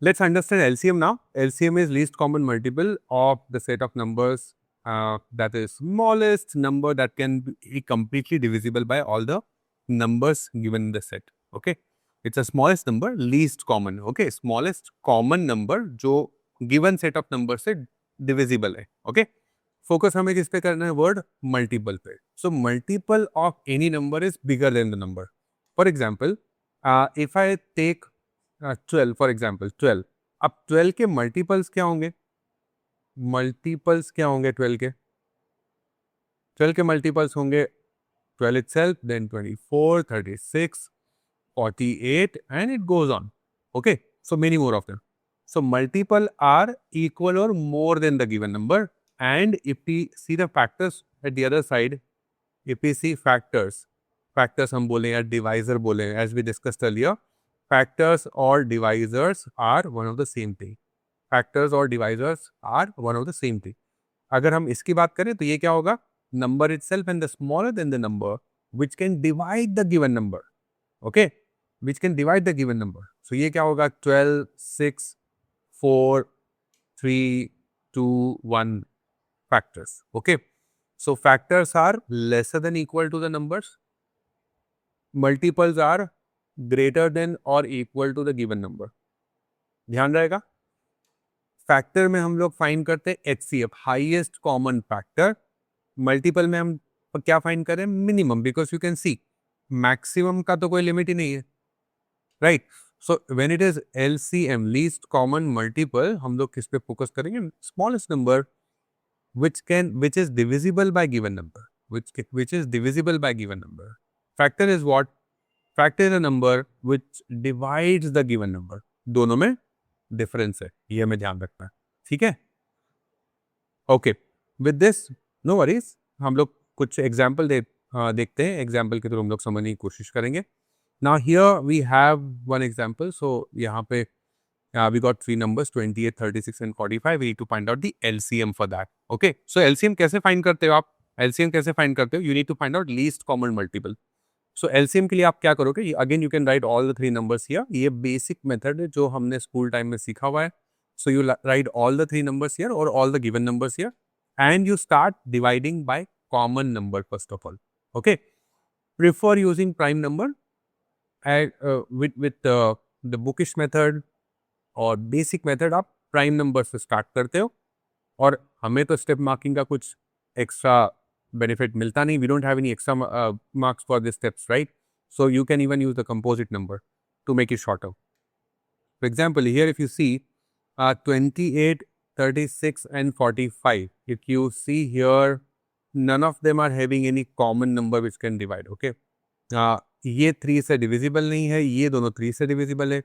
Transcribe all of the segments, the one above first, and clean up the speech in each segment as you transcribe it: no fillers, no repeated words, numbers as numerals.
Let's understand LCM now. LCM is least common multiple of the set of numbers that is smallest number that can be completely divisible by all the numbers given in the set. Okay, it's a smallest number, least common. Okay, smallest common number जो given set of numbers से divisible है. Okay, focus हमें किस पे करना है? Word multiple पे. So multiple of any number is bigger than the number. For example, if I take 12 for example 12. अब 12 के मल्टीपल्स क्या होंगे? मल्टीपल्स क्या होंगे 12 के? 12 के मल्टीपल्स होंगे 12 itself, then 24, 36, 48 and it goes on. Okay, so many more of them. So multiple are equal or more than the given number, and if we see the factors at the other side, if we see factors हम बोले या divisor बोले, as we discussed earlier, factors or divisors are one of the same thing. Factors or divisors are one of the same thing. अगर हम इसकी बात करें तो ये क्या होगा? Number itself and the smaller than the number which can divide the given number. Okay, which can divide the given number. So ये क्या होगा? 12, 6, 4, 3, 2, 1 factors. Okay, so factors are lesser than equal to the numbers. Multiples are greater than or equal to the given number. ध्यान रहेगा. Factor में हम लोग find करते हैं HCF, highest common factor. Multiple में हम क्या फाइंड करें? Minimum, because you can C maximum का तो कोई लिमिट ही नहीं है, right. So when it is LCM, least common multiple, हम लोग किस पे फोकस करेंगे? Smallest number which is divisible by given number, which is divisible by given number. Factor is what? Factor is a number which divides the given number. दोनों में difference है, ये हमें ध्यान रखना है. ठीक है. Okay, with this no worries, हम लोग कुछ एग्जाम्पल देखते हैं. एग्जाम्पल के थ्रू हम लोग समझने की कोशिश करेंगे. Now here we have one example. So यहाँ पे we got three numbers 28, 36 and 45. We need to find out the LCM for that. Okay, so LCM कैसे find करते हो आप? LCM कैसे find करते हो? You need to find out least common multiple. So LCM के लिए आप क्या करोगे? Again you can write all the three numbers here. ये basic method है जो हमने school time में सीखा हुआ है. So you write all the three numbers here or all the given numbers here, and you start dividing by common number first of all. Okay, prefer using prime number with the bookish method और basic method आप prime number से start करते हो. और हमें तो step marking का कुछ एक्स्ट्रा बेनिफिट मिलता नहीं. We don't have any extra marks for this steps, right. So you can even use the composite number to make it shorter. For example here if you see 28, 36 and 45, if you see here, none of them are having any common number which can divide. Okay, ये 3 से divisible नहीं है, ये दोनों 3 से divisible है.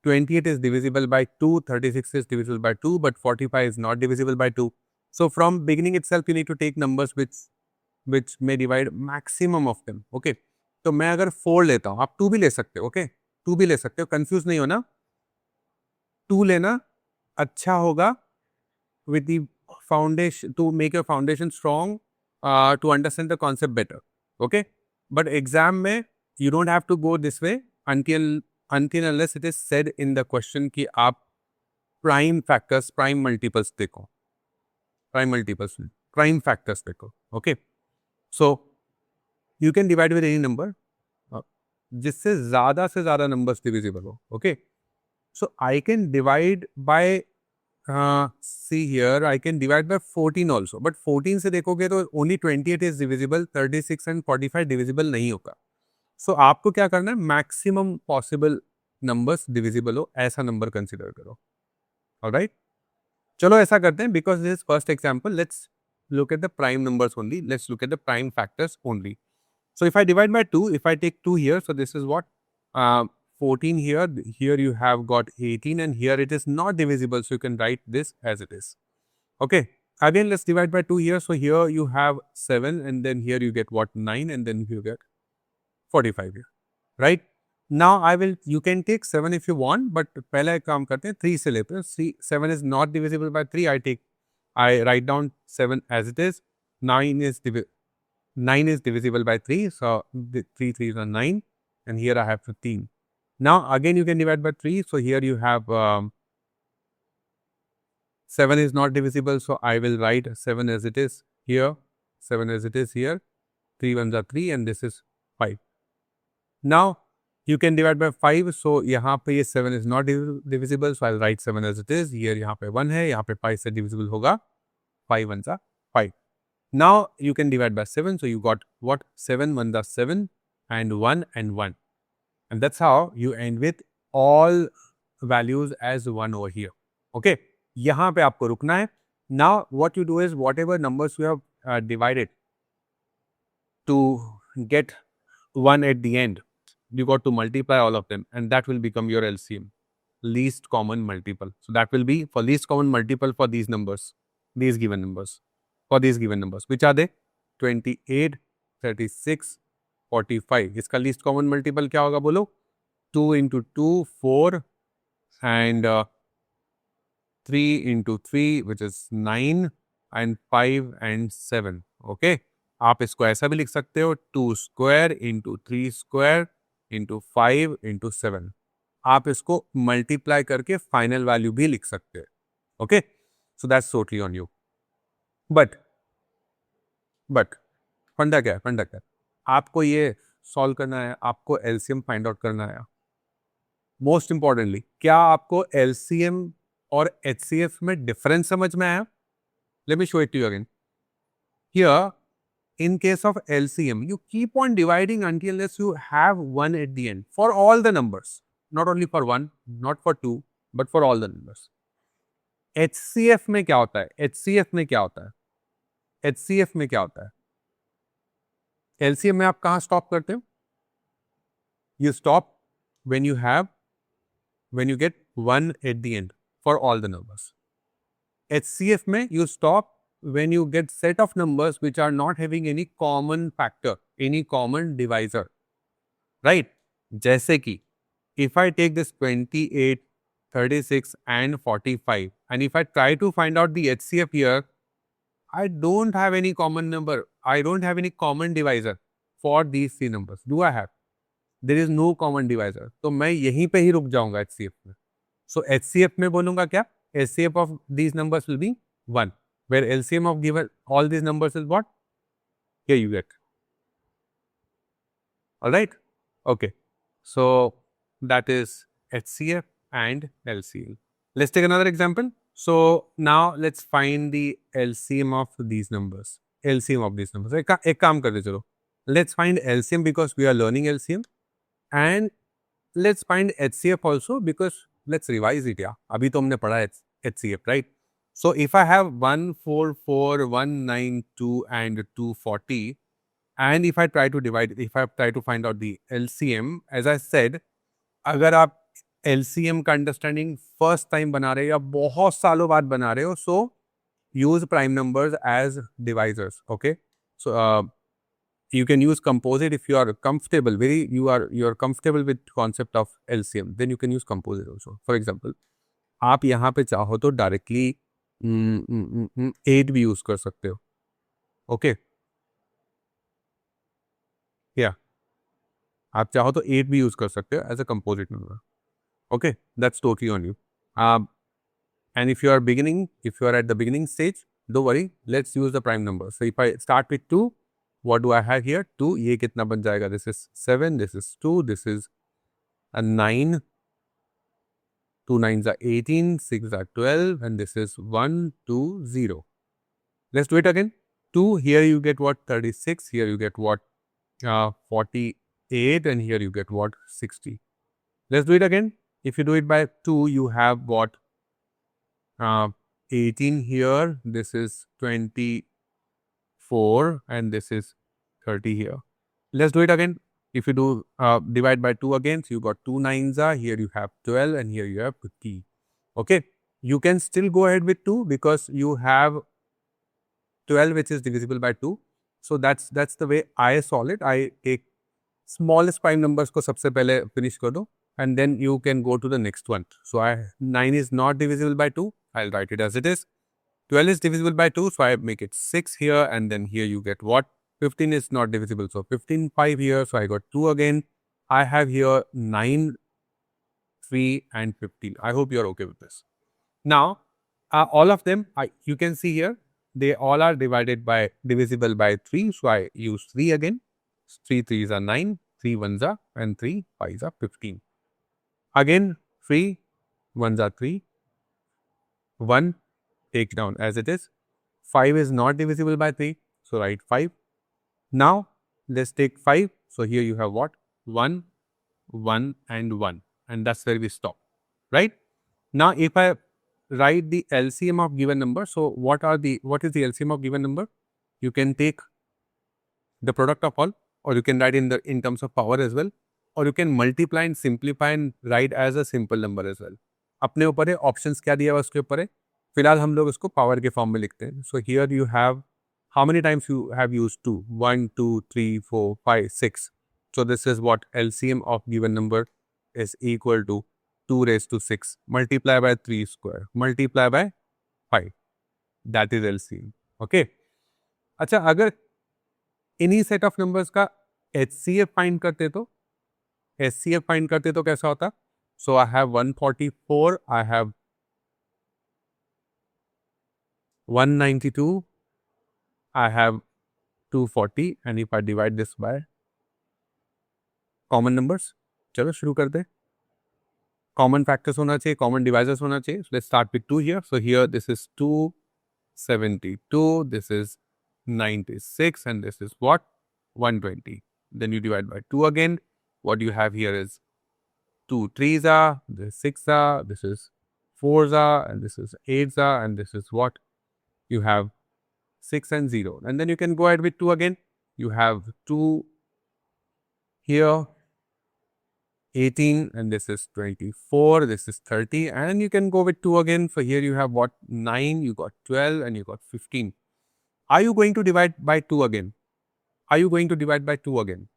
28 is divisible by 2, 36 is divisible by 2, but 45 is not divisible by 2. So from beginning itself, you need to take numbers which may divide maximum of them. Okay, तो मैं अगर 4 लेता हूँ, आप 2 भी ले सकते हो. Okay, 2 भी ले सकते हो, कंफ्यूज नहीं होना. 2 लेना अच्छा होगा with the foundation, to make your foundation strong, to understand the concept better. Okay, but exam में you don't have to go this way until unless it is said in the question कि आप prime factors, prime multiples देखो, prime factors देखो. Okay, so you can divide with any number जिससे ज़्यादा से ज़्यादा numbers divisible हो. Okay, so I can divide by see here, I can divide by 14 also, but 14 से देखोगे तो only 28 is divisible, 36 and 45 divisible नहीं होगा. So आपको क्या करना है? मैक्सिमम पॉसिबल नंबर्स डिविजिबल हो ऐसा नंबर कंसिडर करो. ऑलराइट, चलो ऐसा करते हैं. Because this first example, let's look at the prime numbers only. Let's look at the prime factors only. So if I divide by 2, if I take 2 here, so this is what? 14 here. Here you have got 18 and here it is not divisible. So you can write this as it is. Okay. Again, let's divide by 2 here. So here you have 7 and then here you get what? 9 and then you get 45 here. Right? Now you can take 7 if you want, but पहले एक काम करते हैं, 3 से लेते हैं. 7 is not divisible by 3. I write down 7 as it is. 9 is divisible by 3. So the 3 3s are 9, and here I have 15. Now again you can divide by 3. So here you have 7 is not divisible, so I will write 7 as it is here, 7 as it is here, 3 ones are 3 and this is 5. Now, you can divide by 5, so यहाँ पे ये 7 is not divisible, so I'll write 7 as it is, here यहाँ पे 1 है, यहाँ पे 5 से divisible होगा, 5 ones are 5. Now, you can divide by 7, so you got what? 7 ones are 7 and 1 and 1. And that's how you end with all values as 1 over here. Okay? यहाँ पे आपको रुकना है. Now, what you do is whatever numbers you have divided to get 1 at the end, you got to multiply all of them and that will become your LCM, least common multiple. So that will be for least common multiple for these numbers, these given numbers, for these given numbers. Which are they? 28, 36, 45. इसका least common multiple क्या होगा बोलो? 2 into 2, 4 and 3 into 3 which is 9 and 5 and 7. Okay? आप इसको ऐसा भी लिख सकते हो 2 square into 3 square into 5 into 7. आप इसको मल्टीप्लाई करके फाइनल वैल्यू भी लिख सकते हैं. Okay, so that's totally on you. But फंडा क्या है? आपको ये सॉल्व करना है, आपको एलसीएम फाइंड आउट करना है. मोस्ट इंपॉर्टेंटली, क्या आपको एलसीएम और एचसीएफ में डिफरेंस समझ में आया? Let me show it to you again. Here in case of LCM, you keep on dividing until you have 1 at the end for all the numbers, not only for 1, not for 2, but for all the numbers. HCF में क्या होता है? HCF में क्या होता है? HCF में क्या होता है? LCM में आप कहाँ स्टॉप करते हो? You stop when you get 1 at the end for all the numbers. HCF में you stop when you get set of numbers which are not having any common factor, any common divisor, right? जैसे कि if I take this 28, 36 and 45 and if I try to find out the HCF here, I don't have any common number. I don't have any common divisor for these three numbers. Do I have? There is no common divisor. तो मैं यहीं पे ही रुक जाऊंगा HCF में. So HCF में बोलूंगा क्या? HCF of these numbers will be 1. Where LCM of given all these numbers is what? Here you get. Alright? Okay. So that is HCF and LCM. Let's take another example. So now let's find the LCM of these numbers. LCM of these numbers. एक काम करते चलो. Let's find LCM because we are learning LCM. And let's find HCF also because let's revise it. Yeah. अभी तो हमने पढ़ा है HCF, right? So if I have 144, 192 and 240 and if I try to divide, if I try to find out the LCM, as I said, अगर आप LCM का understanding first time बना रहे हो या बहुत सालों बाद बना रहे हो, so use prime numbers as divisors. Okay, so you can use composite if you are comfortable. You are comfortable with concept of LCM, then you can use composite also. For example, आप यहाँ पे चाहो तो directly 8 भी use कर सकते हो. Okay, या आप चाहो तो 8 भी यूज कर सकते हो as a composite number. Okay, that's totally on you. And if you are at the beginning stage, don't worry, let's use the prime number. So if I start with 2, what do I have here? 2. ये कितना बन जाएगा? This is 7, this is 2, this is 9. 2 9s are 18, 6 are 12 and this is 1, 2, 0. Let's do it again. 2, here you get what? 36, here you get what? 48 and here you get what? 60. Let's do it again. If you do it by 2, you have what? 18 here, this is 24 and this is 30 here. Let's do it again. If you do divide by 2 again, so you got 2 9s are, here you have 12 and here you have 50. Okay, you can still go ahead with 2 because you have 12 which is divisible by 2. So that's the way I solve it. I take smallest prime numbers को सबसे पहले finish कर दो and then you can go to the next one. So 9 is not divisible by 2. I'll write it as it is. 12 is divisible by 2, so I make it 6 here and then here you get what? 15 is not divisible, so 15, 5 here, so I got 2 again. I have here 9, 3 and 15. I hope you are okay with this. Now, All of them, you can see here, they all are divisible by 3. So I use 3 again. 3 3s are 9, 3 1s are, and 3 5s are 15. Again, 3 1s are 3. 1, take down as it is. 5 is not divisible by 3. So write 5. Now, let's take 5. So here you have what? 1, 1 and 1. And that's where we stop. Right? Now, if I write the LCM of given number, so what is the LCM of given number? You can take the product of all, or you can write in terms of power as well, or you can multiply and simplify and write as a simple number as well. अपने ऊपर है, options क्या दिया हुआ उसके ऊपर है. फिलहाल हम लोग इसको पावर के फॉर्म में लिखते हैं. So here you have, how many times you have used 2? 1 2 3 4 5 6. So this is what LCM of given number is equal to 2 raised to 6 multiply by 3 square multiply by 5. That is LCM. Okay. अच्छा, अगर इन्हीं set of numbers का HCF find करते तो कैसा होता? So I have 144, I have 192, I have 240, and if I divide this by common numbers, चलो शुरू करते हैं. Common factors होना चाहिए, common divisors होना चाहिए. So let's start with 2 here. So here this is 272, this is 96, and this is what? 120. Then you divide by 2 again. What you have here is 2 3s are, this is 6 are, this is 4s are, and this is 8s are, and this is what? You have 6 and 0. And then you can go ahead with 2 again. You have 2 here, 18, and this is 24, this is 30, and you can go with 2 again. So here you have what? 9, you got 12, and you got 15. Are you going to divide by 2 again? Are you going to divide by 2 again?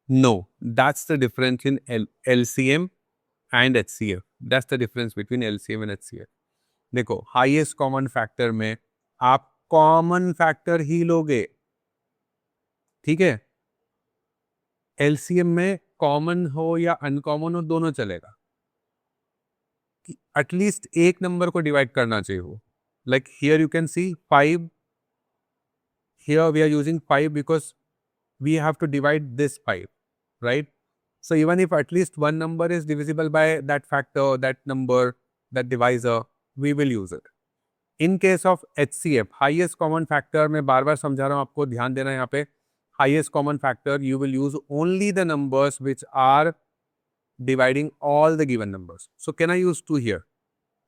No, that's the difference in LCM and HCF. That's the difference between LCM and HCF. देखो, highest common factor में आप common factor ही लोगे, ठीक है. LCM में common हो या uncommon हो दोनों चलेगा. एटलीस्ट एक नंबर को डिवाइड करना चाहिए हो. Like here you can see 5. Here we are using 5 because we have to divide this 5, right? So even if at least one number is divisible by that factor, that number, that divisor, we will use it. In case of HCF, highest common factor, मैं बार बार समझा रहा हूँ आपको, ध्यान देना यहाँ पे. Highest common factor, you will use only the numbers which are dividing all the given numbers. So can I use 2 here?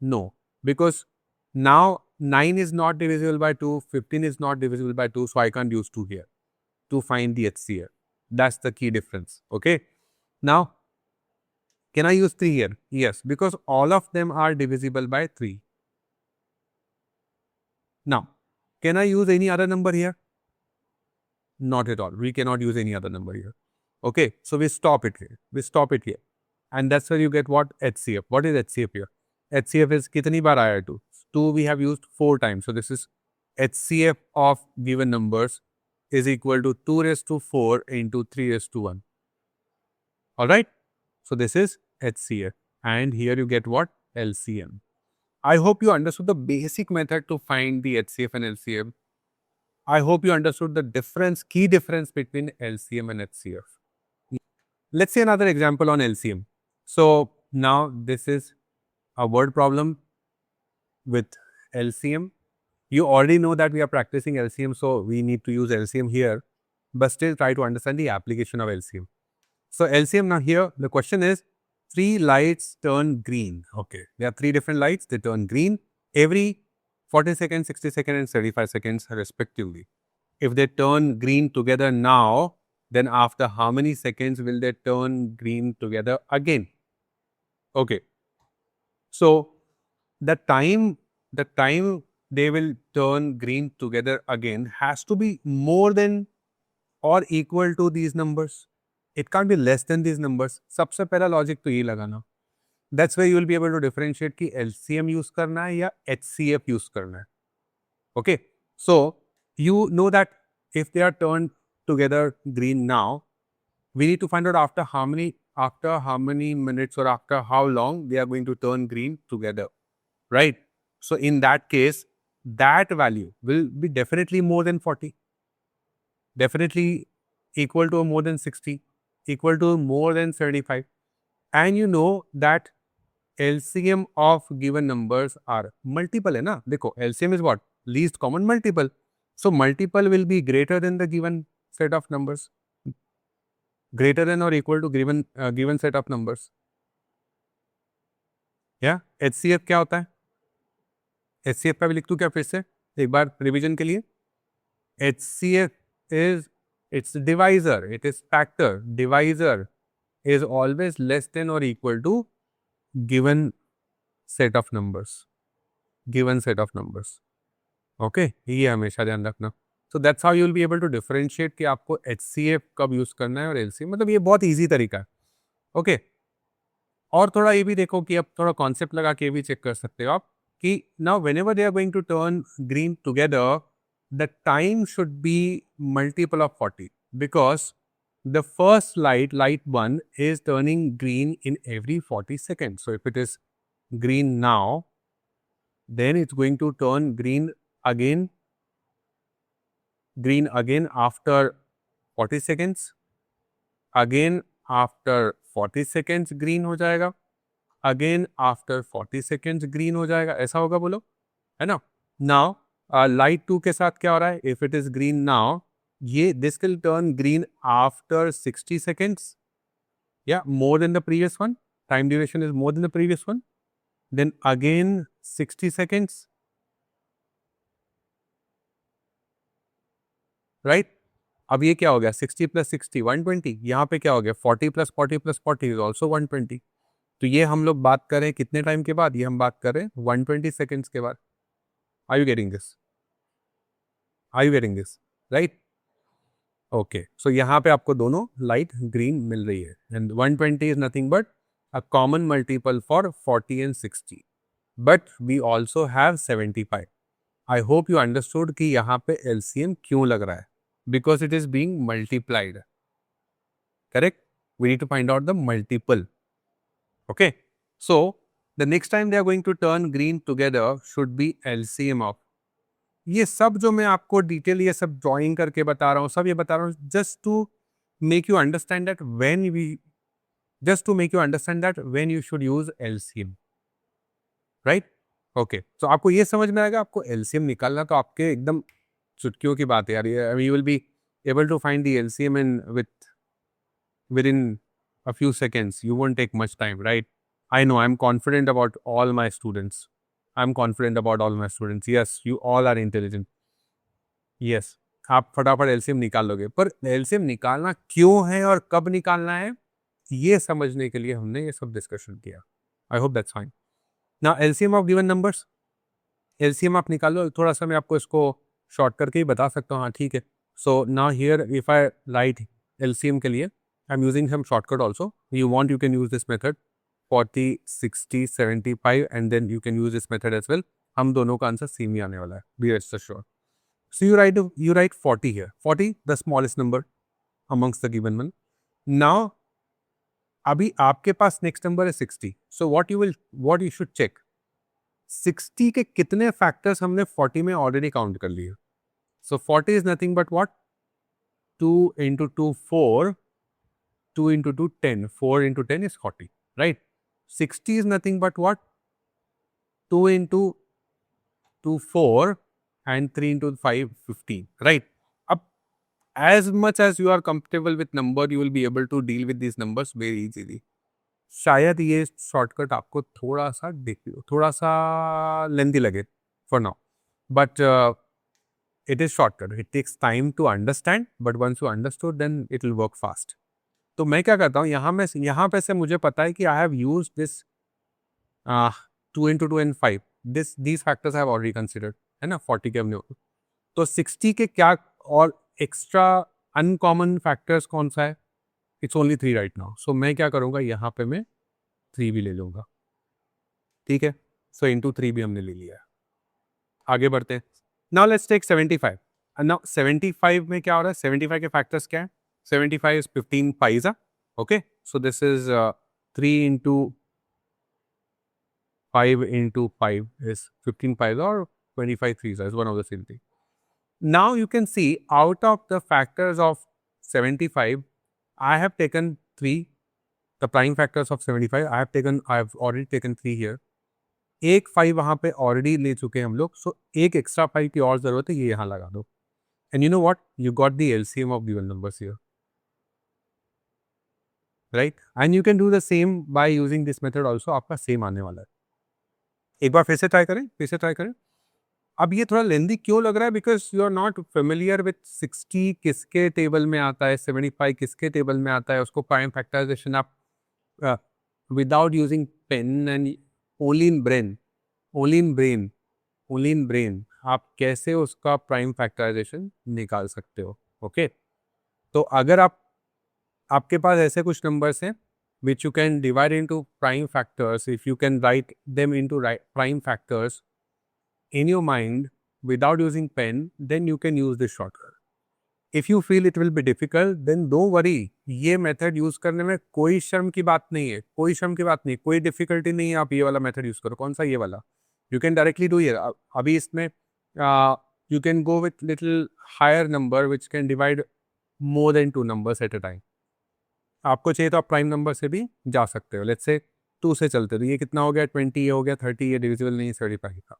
No, because now 9 is not divisible by 2, 15 is not divisible by 2, so I can't use 2 here to find the HCF. That's the key difference. Okay. Now, can I use 3 here? Yes, because all of them are divisible by 3. Now, can I use any other number here? Not at all. We cannot use any other number here. Okay, so we stop it here. We stop it here. And that's where you get what? HCF. What is HCF here? HCF is kitni bar aaya 2? 2 we have used 4 times. So this is HCF of given numbers is equal to 2 raised to 4 into 3 raised to 1. Alright, so this is HCF, and here you get what? LCM. I hope you understood the basic method to find the HCF and LCM. I hope you understood the key difference between LCM and HCF. Let's see another example on LCM. So now this is a word problem with LCM. You already know that we are practicing LCM, so we need to use LCM here, but still try to understand the application of LCM. So LCM, now here the question is 3 lights turn green. Okay, there are 3 different lights, they turn green every 40 seconds, 60 seconds and 75 seconds respectively. If they turn green together now, then after how many seconds will they turn green together again? Okay, so the time they will turn green together again has to be more than or equal to these numbers. It can't be less than these numbers. सबसे पहला logic तो ये लगाना. That's where you will be able to differentiate कि LCM use करना है या HCF use करना है. Okay, so you know that if they are turned together green now, we need to find out after how many minutes or after how long they are going to turn green together, right? So in that case, that value will be definitely more than 40, definitely equal to more than 60, equal to more than 75. And you know that LCM of given numbers are multiple है ना? देखो LCM is what? Least common multiple. So multiple will be greater than the given set of numbers, greater than or equal to given set of numbers. या HCF क्या होता है? HCF का भी लिख दूं क्या फिर से एक बार रिवीजन के लिए? HCF is its divisor, it is factor. Divisor is always less than or equal to given set of numbers. Given set of numbers. Okay ये हमेशा ध्यान रखना. So that's how you will be able to differentiate कि आपको HCF कब use करना है और LCM. मतलब ये बहुत ईजी तरीका है. ओके और थोड़ा ये भी देखो कि अब थोड़ा कॉन्सेप्ट लगा के ये भी चेक कर सकते हो आप कि now whenever they are going to turn green together the time should be multiple of 40 because the first light 1 is turning green in every 40 seconds. So if it is green now, then it's going to turn green again after 40 seconds, again after 40 seconds green हो जाएगा, again after 40 seconds green हो जाएगा. ऐसा होगा बोलो, है ना? Now light 2 के साथ क्या हो रहा है? If it is green now, ये this will turn green after 60 seconds. Yeah, more than the previous one. Time duration is more than the previous one. Then again 60 seconds. Right अब ये क्या हो गया 60 प्लस 60 120. यहाँ पे क्या हो गया 40 प्लस 40 प्लस 40 इज ऑल्सो 120. तो ये हम लोग बात करें कितने टाइम के बाद? ये हम बात करें 120 सेकेंड्स के बाद. Are you getting this? Are you getting this? Right okay. So यहाँ पे आपको दोनों लाइट ग्रीन मिल रही है and 120 is nothing but a common multiple for 40 and 60. But we also have 75. I hope you understood कि यहाँ पे LCM क्यों लग रहा है. Because it is being multiplied. Correct? We need to find out the multiple. Okay? So, the next time they are going to turn green together should be LCM of. ये सब जो मैं आपको डिटेल ये सब ड्राइंग करके बता रहा हूँ, सब ये बता रहा हूँ just to make you understand that when you should use LCM. Right? Okay. So, आपको ये समझ में आएगा आपको LCM निकालना तो आपके एकदम चुटकियों की बात है यार. I mean, you will be able to find the LCM within a few seconds. You won't take much time, right? I know. I'm confident about all my students. Yes, you all are intelligent. Yes, आप फटाफट LCM निकाल लोगे. पर LCM निकालना क्यों है और कब निकालना है ये समझने के लिए हमने ये सब डिस्कशन किया. I hope that's fine. Now LCM of given numbers. LCM आप निकाल लो. थोड़ा सा मैं आपको इसको शॉर्ट करके ही बता सकता हूँ. हाँ ठीक है. So now here if I write LCM के लिए I'm using some shortcut also. You want you can use this method 40, 60, 75 and then you can use this method as well. हम दोनों का आंसर सेम ही आने वाला है. Be rest assured. So you write 40 here. 40 the smallest number amongst the given one. Now अभी आपके पास next number है 60. So what you should check 60 के कितने फैक्टर्स हमने 40 में ऑलरेडी काउंट कर लिए. So 40 is nothing but what? 2 into 2, 4. 2 into 2, 10. 4 into 10 is 40, right? 60 is nothing but what? 2 into 2, 4 and 3 into 5, 15, right? Up, as much as you are comfortable with number, you will be able to deal with these numbers very easily. शायद ये shortcut आपको थोड़ा सा lengthy लगे for now, but it is shortcut. It takes time to understand, but once you understood, then it will work fast. तो मैं क्या करता हूँ यहाँ पे से मुझे पता है कि I have used this 2 into 2 and 5. These factors I have already considered. है ना 40 के हमने. तो 60 के क्या और एक्स्ट्रा अनकॉमन फैक्टर्स कौन सा है? It's only 3 right now. So मैं क्या करूँगा यहाँ पे मैं 3 भी ले लूँगा. ठीक है. सो इंटू 3 भी हमने ले लिया. आगे बढ़ते हैं. Now let's take 75. And now 75 में क्या हो रहा है? 75 के फैक्टर्स क्या है? 75 is 15 paisa. Okay. So this is 3 into 5 into 5 is 15 5s or 25 3s is one of the same thing. Now you can see out of the factors of 75, I have taken 3, the prime factors of 75, I have already taken 3 here. एक 5 वहाँ पे already ले चुके हैं हम लोग, so एक extra 5 की और ज़रूरत है, ये यहाँ लगा दो. And you know what? You got the LCM of given numbers here. Right? And you can do the same by using this method also. आपका same आने वाला है. एक बार फिर से ट्राई करें. अब ये थोड़ा लेंदी क्यों लग रहा है? Because you are not familiar with 60 किसके टेबल में आता है, 75 किसके टेबल में आता है, उसको प्राइम फैक्टराइजेशन आप without using pen and only in brain आप कैसे उसका प्राइम फैक्टराइजेशन निकाल सकते हो. ओके तो अगर आपके पास ऐसे कुछ नंबर्स हैं which you can divide into prime factors, if you can write them into prime factors in your mind without using pen, then you can use this shortcut. If you feel it will be difficult, then don't worry. ये method use करने में कोई शर्म की बात नहीं है, कोई difficulty नहीं है. आप ये वाला method use करो. कौन सा? ये वाला. You can directly do here. अभी इसमें you can go with little higher number which can divide more than 2 numbers at a time. आपको चाहिए तो आप प्राइम नंबर से भी जा सकते हो. लेट्स से 2 से चलते तो ये कितना हो गया? 20, ये हो गया 30, ये डिविजिबल नहीं है 75 का.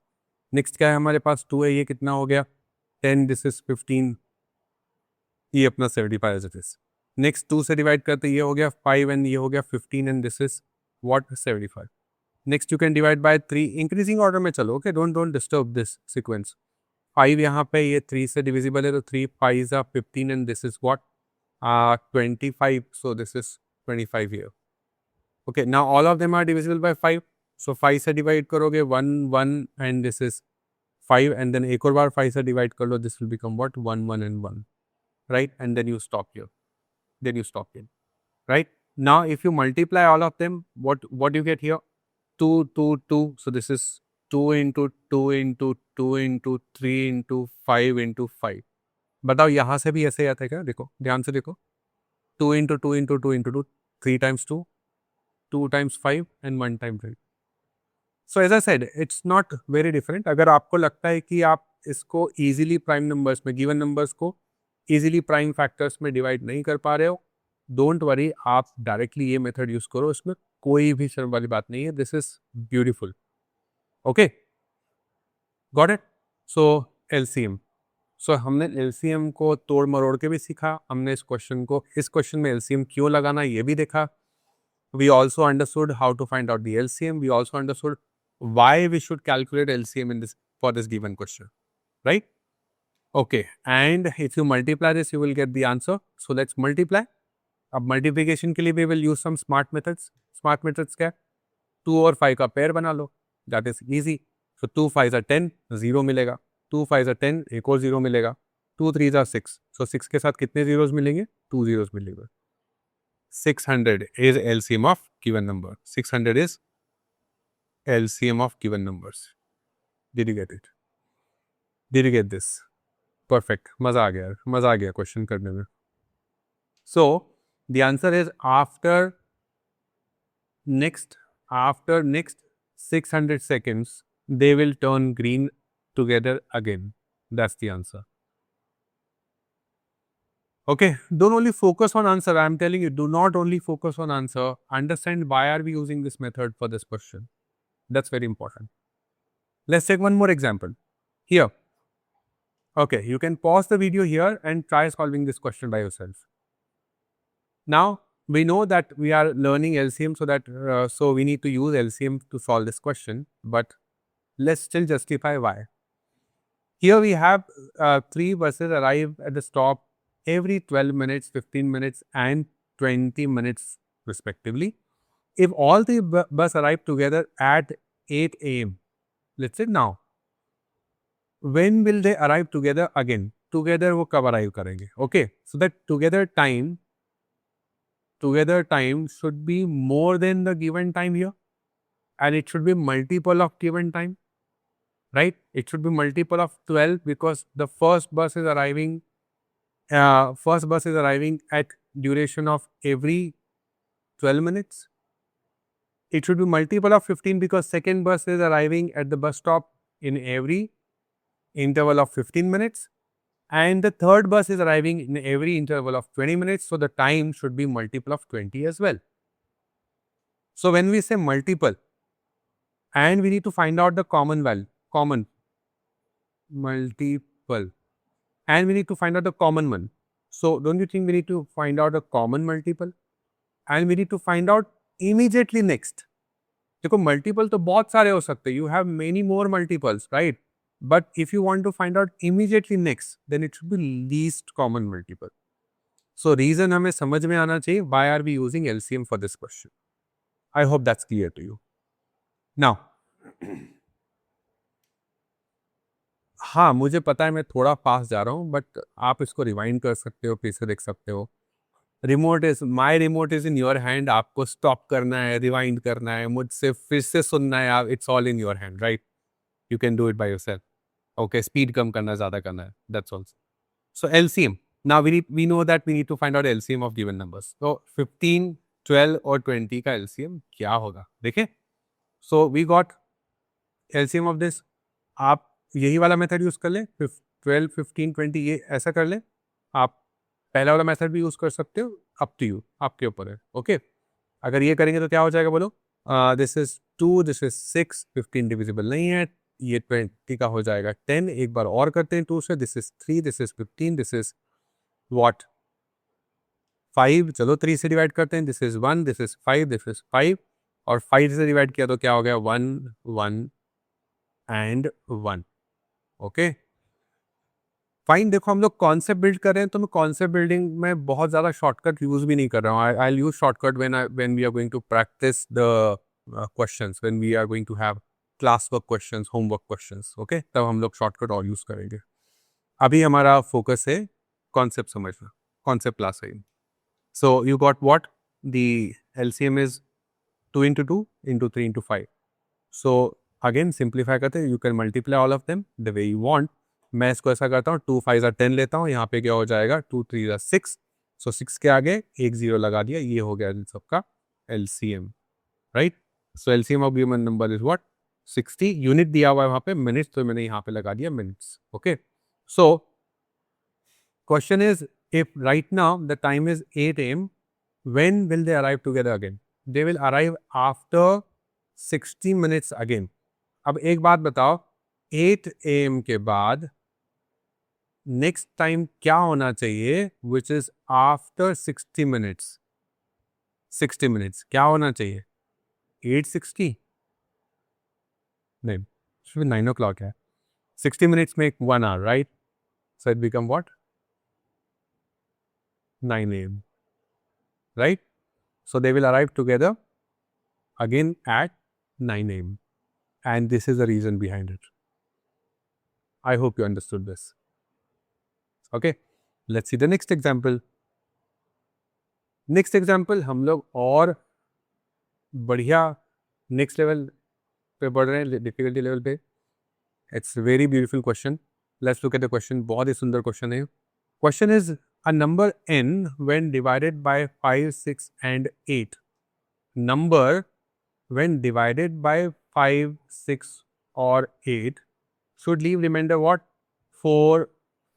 नेक्स्ट क्या है हमारे पास? 2 है, ये कितना हो गया? 10, दिस इज 15, ये अपना 75 एज इट इज. नेक्स्ट 2 से डिवाइड करते ये हो गया 5 एंड ये हो गया 15 and this is what? 75. Next you can divide by 3, increasing order में चलो. Okay don't disturb this sequence. 5 यहाँ पे ये 3 से डिविजिबल है तो 3 5 are 15 and this is what? 25, so this is 25 here. Okay, now all of them are divisible by 5. So 5 से divide करोगे 1 1 and this is 5 and then एक और बार 5 से divide कर लो, this will become what? 1 1 and 1, right? And then you stop here. Right? Now if you multiply all of them, what do you get here? 2 2 2. So this is 2 into 2 into 2 into 3 into 5 into 5. बताओ यहाँ से भी ऐसे आता है क्या? देखो ध्यान से देखो. 2 into 2 into 2 into 2, 3 times 2, 2 times 5 and 1 time 3. So as I said, it's not very different. अगर आपको लगता है कि आप इसको easily prime numbers में, given numbers को easily prime factors में divide नहीं कर पा रहे हो, don't worry, आप directly ये method use करो. इसमें कोई भी शर्म वाली बात नहीं है. This is beautiful. Okay? Got it? So LCM. सो हमने LCM को तोड़ मरोड़ के भी सीखा. हमने इस क्वेश्चन में LCM क्यों लगाना ये भी देखा. We also understood how to find out the LCM. We also understood why we should calculate LCM in this for this given question. Right? Okay and if you multiply this you will get the answer. So let's multiply. अब multiplication के लिए we will use some smart methods क्या? 2 और 5 का pair बना लो. That is easy. So 2 5 are 10, 0 मिलेगा. 2 5 are 10, एक और 0 मिलेगा. 2 3 are 6. सो 6 के साथ कितने जीरोस मिलेंगे? 2 zeros मिलेंगे. 600 is LCM of given number. 600 is LCM of given numbers. Did you get it? Did you get this? Perfect. मजा आ गया क्वेश्चन करने में. So the answer is after next 600 seconds they will turn green together again. That's the answer. Okay, don't only focus on answer. I'm telling you, do not only focus on answer. Understand why are we using this method for this question. That's very important. Let's take one more example. Here. Okay, you can pause the video here and try solving this question by yourself. Now, we know that we are learning LCM so we need to use LCM to solve this question, but let's still justify why. Here we have 3 buses arrive at the stop every 12 minutes, 15 minutes and 20 minutes respectively. If all the buses arrive together at 8 a.m., let's say now, when will they arrive together again? Together वो कब arrive करेंगे? Okay, so that together time should be more than the given time here, and it should be multiple of given time. Right? It should be multiple of 12 because the first bus is arriving at duration of every 12 minutes. It should be multiple of 15 because second bus is arriving at the bus stop in every interval of 15 minutes and the third bus is arriving in every interval of 20 minutes. So the time should be multiple of 20 as well. So when we say multiple and we need to find out the common value, common multiple, and we need to find out the common one. So don't you think we need to find out a common multiple and we need to find out immediately next. देखो multiple तो बहुत सारे हो सकते हैं. You have many more multiples, right? But if you want to find out immediately next, then it should be least common multiple. So reason हमें समझ में आना चाहिए. Why are we using LCM for this question? I hope that's clear to you. Now, हाँ मुझे पता है मैं थोड़ा फास्ट जा रहा हूँ बट आप इसको रिवाइंड कर सकते हो, फिर से देख सकते हो. My remote is in your hand. आपको स्टॉप करना है, रिवाइंड करना है, मुझसे फिर से सुनना है. आप it's all in your hand, right? You can do it by yourself. Okay, speed कम करना है, ज़्यादा करना है, that's all. So LCM. Now we know that we need to find out LCM of given numbers. तो 15, 12 और 20 का LCM क्या होगा देखें. So we got LCM of this. आप यही वाला मेथड यूज कर लें, 12, 15, 20 ये ऐसा कर लें. आप पहला वाला मेथड भी यूज कर सकते हो, अप टू यू, आपके ऊपर है. ओके, अगर ये करेंगे तो क्या हो जाएगा बोलो. This is 2, this is 6, 15 divisible नहीं है, ये 20 का हो जाएगा 10. एक बार और करते हैं 2 से. This is 3, this is 15, this is what 5. चलो 3 से डिवाइड करते हैं. This is 1, this is 5, this is 5 और 5 से डिवाइड किया तो क्या हो गया 1, 1 एंड 1. Okay fine. देखो हम लोग कॉन्सेप्ट बिल्ड कर रहे हैं तो मैं कॉन्सेप्ट बिल्डिंग में बहुत ज़्यादा शॉर्टकट यूज़ भी नहीं कर रहा हूँ. I will use shortcut when we are going to practise the questions, when we are going to have class work questions, homework questions. Okay, तब हम लोग शॉर्टकट और यूज़ करेंगे. अभी हमारा फोकस है कॉन्सेप्ट समझना, कॉन्सेप्ट क्लास है. So you got what the LCM is 2 into 2 into 3 into 5. So again simplify करते हैं. You can multiply all of them the way you want. मैं इसको ऐसा करता हूँ 2 5 10 लेता हूँ. यहाँ पे क्या हो जाएगा 2 3 6. सो 6 के आगे एक 0 लगा दिया. ये हो गया इन सबका LCM, right? So LCM of given number is what 60. Unit दिया हुआ है वहाँ पे मिनट्स, तो मैंने यहाँ पे लगा दिया minutes. Okay, so question is if right now the time is 8 AM, when will they arrive together again? They will arrive after 60 minutes again. अब एक बात बताओ, 8 AM के बाद नेक्स्ट टाइम क्या होना चाहिए which is after 60 minutes? 60 minutes क्या होना चाहिए? 8:60 नहीं, 9 o'clock है. 60 minutes make 1 hour, right? So it become what? 9 AM, right? So they will arrive together again at 9 AM, and this is the reason behind it. I hope you understood this. Okay, let's see the next example. Next example हम लोग और बढ़िया next level पे बढ़ रहे हैं, difficulty level पे. It's very beautiful question. Let's look at the question. बहुत ही सुंदर क्वेश्चन है. Question is a number n when divided by 5, 6 and 8. Number when divided by 5, 6 और 8 should leave remainder what? 4,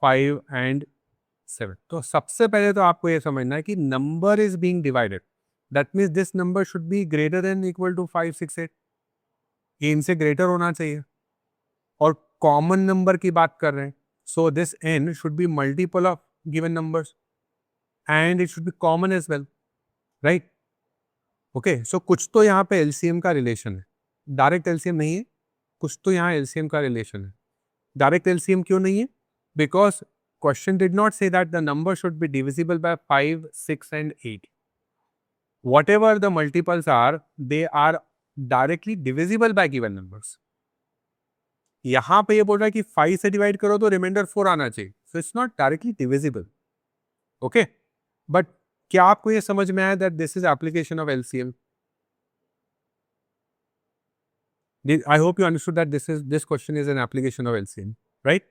5 and 7. तो सबसे पहले तो आपको ये समझना है कि number is being divided. That means this number should be greater than equal to 5, 6, 8. ये इनसे ग्रेटर होना चाहिए और कॉमन नंबर की बात कर रहे हैं. So this n should be multiple of given numbers and it should be common as well, right? Okay, so कुछ तो यहाँ पे LCM का रिलेशन है. डायरेक्ट LCM नहीं है, कुछ तो यहाँ LCM का रिलेशन है. डायरेक्ट LCM क्यों नहीं है? Because question did not say that the number should be divisible by 5, 6 and 8. Whatever the multiples are, they are directly divisible by given numbers. यहाँ पे ये बोल रहा है कि 5 से डिवाइड करो तो रिमाइंडर 4 आना चाहिए. So it's not directly divisible. Okay? But क्या आपको ये समझ में आया that this is application of LCM? I hope you understood that this question is an application of LCM, right?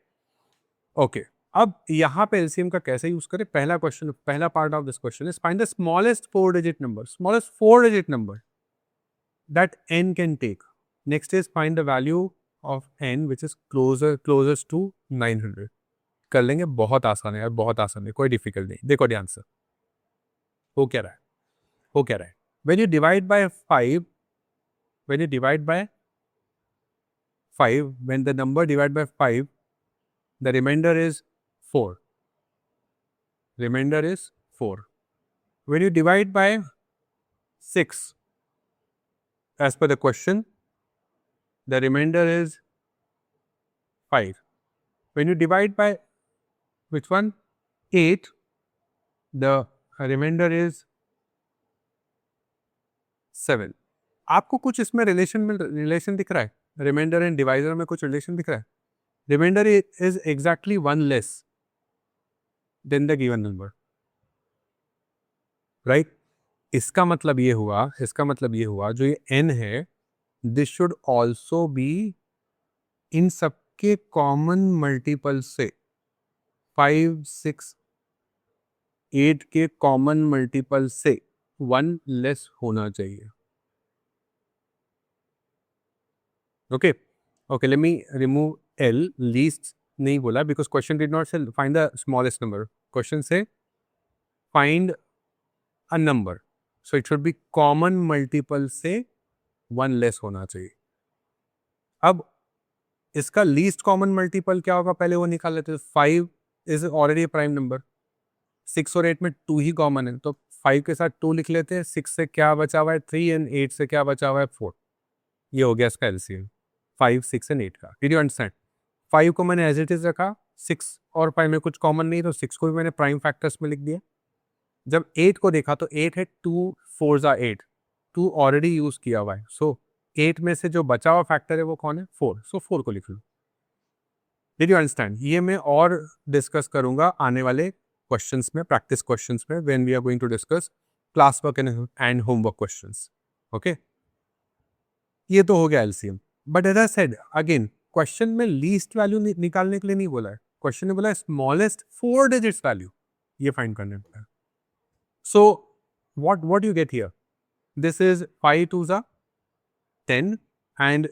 Okay. अब यहाँ पे LCM का कैसे यूज करें? पहला क्वेश्चन, पहला part of this question is find the smallest 4 digit number. Smallest 4 digit number. that n can take. Next is find the value of n which is closest to 900. कर लेंगे, बहुत आसान है यार, बहुत आसान है, कोई डिफिकल्ट नहीं. देखो ध्यान से हो क्या रहा है, हो क्या रहा है. When you divide by 5, when you divide by 5, when the number divided by 5, the remainder is 4. Remainder is 4. When you divide by 6, as per the question, the remainder is 5. When you divide by which one? 8, the remainder is 7. आपको कुछ इसमें relation दिख रहा है? Reminder and divisor में कुछ relation दिख रहा है? Remainder is exactly 1 less than the given number, right? इसका मतलब ये हुआ जो ये n है, this should also be in सबके कॉमन मल्टीपल से 5, 6, 8 के कॉमन मल्टीपल से 1 लेस होना चाहिए. Okay, let me remove L, least नहीं बोला because question did not say find the smallest number. Question से find a number, so it should be common multiple से 1 less होना चाहिए. अब इसका लीस्ट कॉमन मल्टीपल क्या होगा, पहले वो निकाल लेते हैं. 5 इज ऑलरेडी प्राइम नंबर, 6 और 8 में 2 ही कॉमन है, तो 5 के साथ 2 लिख लेते हैं. 6 से क्या बचा हुआ है 3 एंड 8 से क्या बचा हुआ है 4. ये हो गया इसका एलसीएम 5, 6 एंड 8 का. Did you understand? 5 को मैंने एज इट इज रखा, 6 और 5 में कुछ कॉमन नहीं, तो 6 को भी मैंने प्राइम फैक्टर्स में लिख दिया. जब 8 को देखा तो 8 है, 2 4 जा 8, 2 ऑलरेडी यूज किया हुआ है, सो 8 में से जो बचा हुआ फैक्टर है वो कौन है 4, सो 4 को लिख लो. Did you understand? ये मैं और डिस्कस करूंगा आने वाले क्वेश्चंस में, प्रैक्टिस क्वेश्चंस में, when we are going to discuss class work and homework questions. Okay, ये तो हो गया LCM. But as I said again, question में लीस्ट वैल्यू निकालने के लिए नहीं बोला है, क्वेश्चन ने बोला है स्मॉलेस्ट 4 डिजिट्स वैल्यू, ये फाइंड करने का है. So what you get here, this is 5 2 जा 10 एंड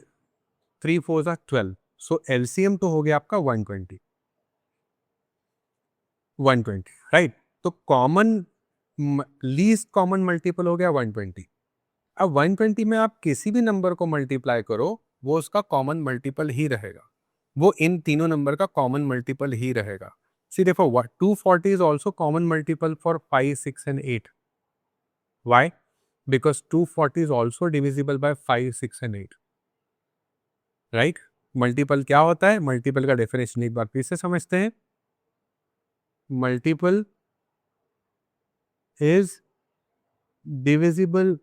3 4 जा 12. सो एलसीएम तो हो गया आपका 120, राइट? तो कॉमन लीस्ट कॉमन मल्टीपल हो गया 120. अब 120 में आप किसी भी नंबर को मल्टीप्लाई करो, वो उसका कॉमन मल्टीपल ही रहेगा, वो इन तीनों नंबर का कॉमन मल्टीपल ही रहेगा. सी देखो 240 is also common multiple for 5, 6 and 8. Why? Because 240 is also divisible by 5, 6 and 8, right? Multiple क्या होता है? मल्टीपल का डेफिनेशन एक बार फिर से समझते हैं. Multiple is divisible,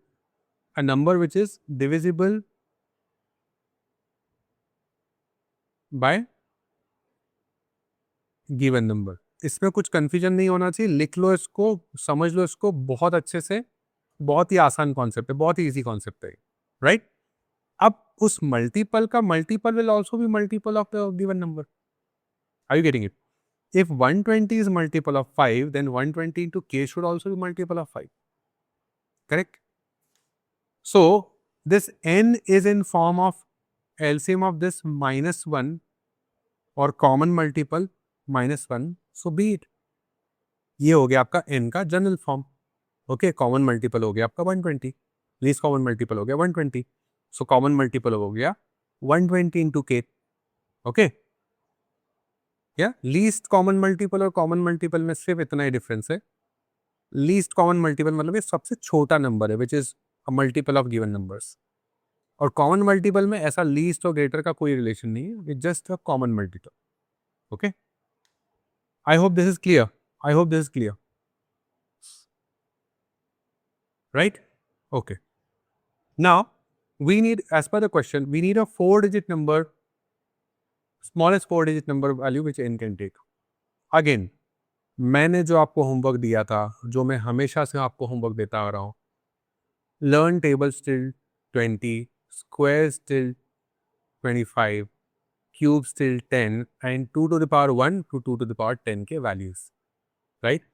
a number which is divisible by given number. इसमें कुछ कंफ्यूजन नहीं होना चाहिए, लिख लो इसको, समझ लो इसको बहुत अच्छे से. बहुत ही आसान कॉन्सेप्ट है, बहुत ही इजी कॉन्सेप्ट है, राइट? अब उस मल्टीपल का multiple will also be multiple of the given number. Are you getting it? If 120 is multiple of 5, then 120 into k should also be multiple of 5. Correct? So, this n is in form of LCM of this -1 or common multiple -1. So, be it. ये हो गया आपका n का general form. Okay, common multiple हो गया आपका 120, least common multiple हो गया 120. सो कॉमन मल्टीपल हो गया 120 इंटू k. ओके, या लीस्ट कॉमन मल्टीपल और कॉमन मल्टीपल में सिर्फ इतना ही डिफरेंस है. लीस्ट कॉमन मल्टीपल मतलब ये सबसे छोटा नंबर है which is a multiple of given numbers, और कॉमन मल्टीपल में ऐसा लीस्ट और ग्रेटर का कोई रिलेशन नहीं है, it's just a common multiple. Okay, I hope this is clear, I hope this is clear, right? Okay, now we need, as per the question, we need a 4-digit number, smallest 4-digit number value which n can take. Again, मैंने जो आपको homework दिया था, जो मैं हमेशा से आपको होमवर्क देता आ रहा हूँ, learn tables till 20, squares till 25, cubes till 10 and 2 to the power 1 to 2 to the power 10 के वैल्यूज, राइट?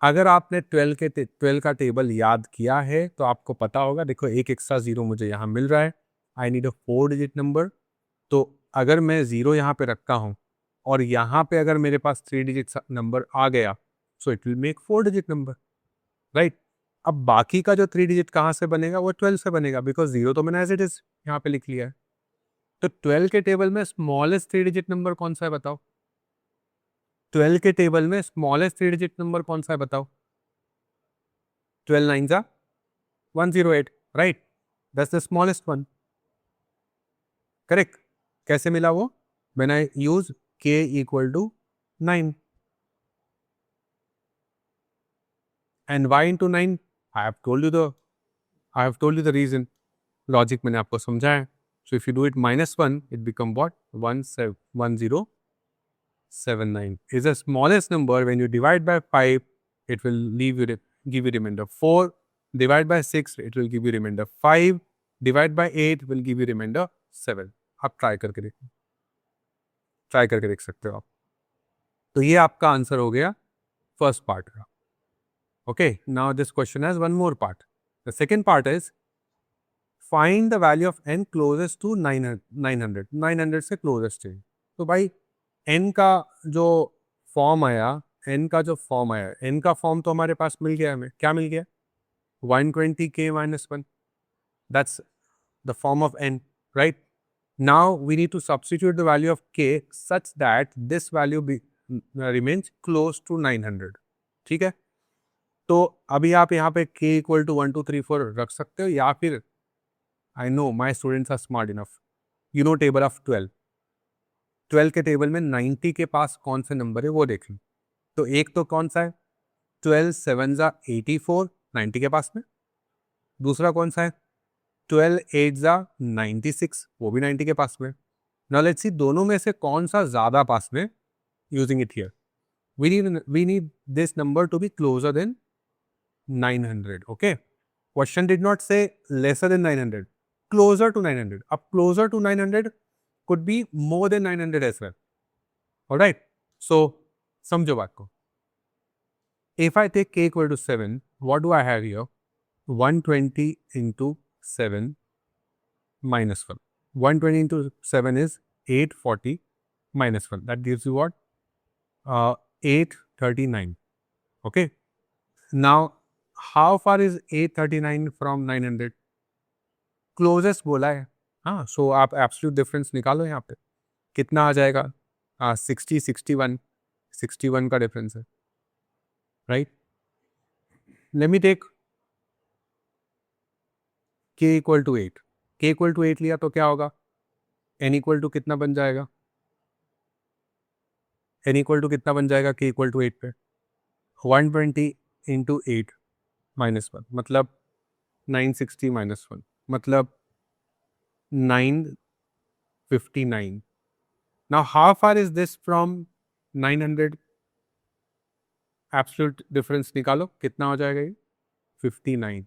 अगर आपने 12 का टेबल याद किया है तो आपको पता होगा, देखो एक एक्स्ट्रा जीरो मुझे यहाँ मिल रहा है, I need a 4 digit number. तो अगर मैं ज़ीरो यहाँ पे रखता हूँ और यहाँ पे अगर मेरे पास 3 डिजिट नंबर आ गया, so it will make 4 digit number, right. अब बाकी का जो 3 डिजिट कहाँ से बनेगा, वो 12 से बनेगा, बिकॉज जीरो तो मैंने एज इट इज यहाँ पे लिख लिया है। तो 12 के टेबल में स्मॉलेस्ट 3 डिजिट नंबर कौन सा है बताओ? 12 के टेबल में स्मॉलेस्ट 3 डिजिट नंबर कौन सा है बताओ? 12 9 जा 108, right? That's the smallest one, correct. कैसे मिला वो? When I use k equal to 9 and y into 9, I have told you the I have told you the reason, logic मैंने आपको समझाया। So if you do it -1, it become what? 1079 is the smallest number. When you divide by 5, it will give you remainder 4. Divide by 6, it will give you remainder 5. Divide by 8 will give you remainder 7. आप try करके देख सकते हो आप। तो ये आपका answer हो गया फर्स्ट पार्ट का। Okay, now this question has one more part. The second part is find the value of n closest to 900 से क्लोजेस्ट है। तो भाई n का जो फॉर्म आया, n का फॉर्म तो हमारे पास मिल गया, हमें क्या मिल गया? 120k minus 1, that's the form of n, right? Now we need to substitute the value of k such that this value remains close to 900, ठीक है? तो अभी आप यहाँ पे k इक्वल टू 1 2 3 4 रख सकते हो, या फिर I know my students are smart enough, you know table of 12 के टेबल में 90 के पास कौन से नंबर है वो देख लो। तो एक तो कौन सा है? 12 7 जा 84, 90 के पास में। दूसरा कौन सा है? 12 8 जा 96, वो भी 90 के पास में। नाउ लेट्स सी दोनों में से कौन सा ज्यादा पास में, using it here. we need this number to be closer than 900. Okay, question did not say lesser than 900, closer to 900. अब closer to 900 could be more than 900 as well. All right, so समझो बात को। If I take k equal to 7, what do I have here? 120 into 7 minus 1. 120 into 7 is 840 minus 1. That gives you what? 839. Okay. Now, how far is 839 from 900? Closest बोला है, हाँ। सो आप absolute difference निकालो यहाँ पे, कितना आ जाएगा? 60 61 का डिफरेंस है, right? Let me take k equal to 8। k equal to 8 लिया तो क्या होगा? n इक्वल टू कितना बन जाएगा? n इक्वल टू कितना बन जाएगा k इक्वल टू 8 पे? 120 इंटू 8 माइनस 1, मतलब 960 माइनस 1, मतलब 959. Now how far is this from 900? Absolute difference निकालो, कितना हो जाएगा ये? 59,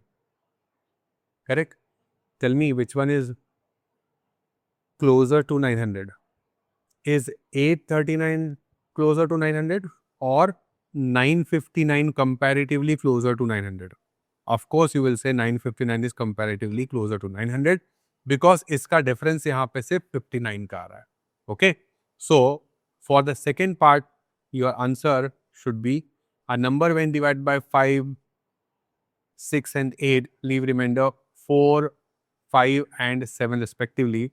correct. Tell me which one is closer to 900? Is 839 closer to 900 or 959 comparatively closer to 900? Of course, you will say 959 is comparatively closer to 900 because इसका difference यहाँ पे सिर्फ 59 का आ रहा है. Okay? So, for the second part, your answer should be a number when divided by 5, 6 and 8 leave remainder 4, 5 and 7 respectively,